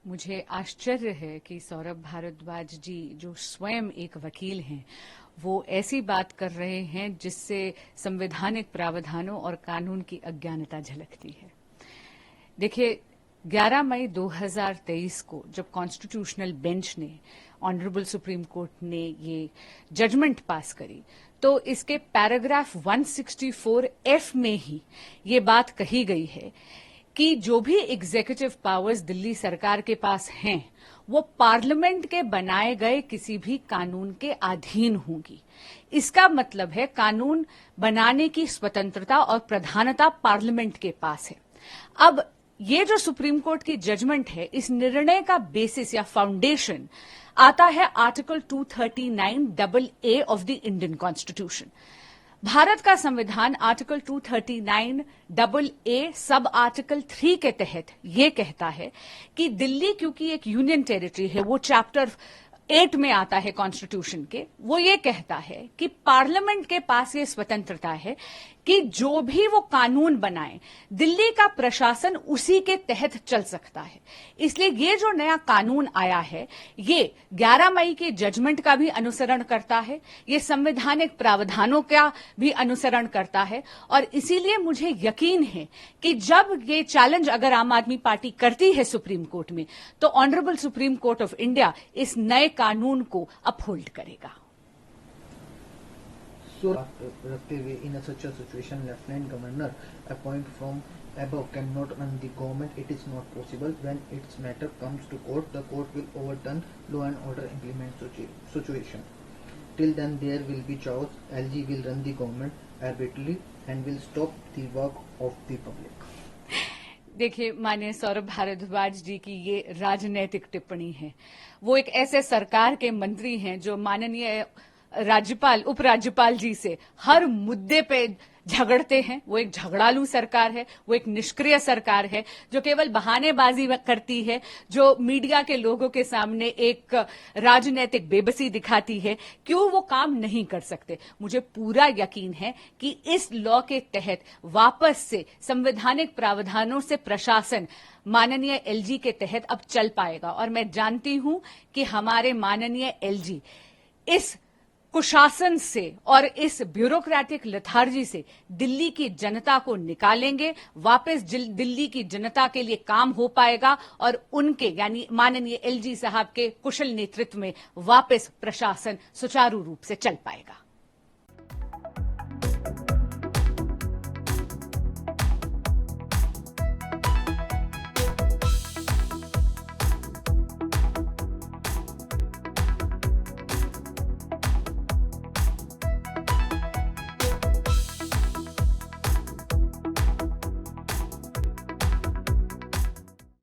मुझे आश्चर्य है कि सौरभ भारद्वाज जी जो स्वयं एक वकील हैं वो ऐसी बात कर रहे हैं जिससे संवैधानिक प्रावधानों और कानून की अज्ञानता झलकती है। देखिए, 11 मई 2023 को जब कॉन्स्टिट्यूशनल बेंच ने, ऑनरेबल सुप्रीम कोर्ट ने ये जजमेंट पास करी तो इसके पैराग्राफ 164F में ही ये बात कही गई है कि जो भी एग्जीक्यूटिव पावर्स दिल्ली सरकार के पास हैं वो पार्लियामेंट के बनाए गए किसी भी कानून के अधीन होंगी। इसका मतलब है कानून बनाने की स्वतंत्रता और प्रधानता पार्लियामेंट के पास है। अब ये जो सुप्रीम कोर्ट की जजमेंट है, इस निर्णय का बेसिस या फाउंडेशन आता है article 239AA of the Indian constitution. Bharat का संविधान आर्टिकल 239AA सब आर्टिकल 3 के तहत ये कहता है कि दिल्ली क्योंकि एक यूनियन टेरिटरी है, वो चैप्टर 8 में आता है कॉन्स्टिट्यूशन के, वो ये कहता है कि पार्लियामेंट के पास ये स्वतंत्रता है कि जो भी वो कानून बनाए दिल्ली का प्रशासन उसी के तहत चल सकता है। इसलिए ये जो नया कानून आया है ये 11 मई के जजमेंट का भी अनुसरण करता है, ये संवैधानिक प्रावधानों का भी अनुसरण करता है और इसीलिए मुझे यकीन है कि जब ये चैलेंज अगर आम आदमी पार्टी करती है सुप्रीम कोर्ट में तो honourable supreme court of India इस नए कानून को अपहोल्ड करेगा। So, in such a situation, Lieutenant Governor appoint from above cannot run the government. It is not possible. When its matter comes to court, the court will overturn law and order implement situation. Till then, there will be chaos. LG will run the government arbitrarily and will stop the work of the public. देखिए, माननीय सौरभ भारद्वाज जी की ये राजनैतिक टिप्पणी है। वो एक ऐसे सरकार के मंत्री हैं जो माननीय राज्यपाल, उपराज्यपाल जी से हर मुद्दे पे झगड़ते हैं। वो एक झगड़ालू सरकार है, वो एक निष्क्रिय सरकार है जो केवल बहानेबाजी करती है, जो मीडिया के लोगों के सामने एक राजनीतिक बेबसी दिखाती है। क्यों वो काम नहीं कर सकते? मुझे पूरा यकीन है कि इस लॉ के तहत वापस से संवैधानिक प्रावधानों से प्रशासन माननीय एलजी के तहत अब चल पाएगा और मैं जानती हूं कि हमारे माननीय एलजी इस कुशासन से और इस ब्यूरोक्रेटिक लेथार्जी से दिल्ली की जनता को निकालेंगे, वापस दिल्ली की जनता के लिए काम हो पाएगा और उनके यानी माननीय एलजी साहब के कुशल नेतृत्व में वापस प्रशासन सुचारू रूप से चल पाएगा।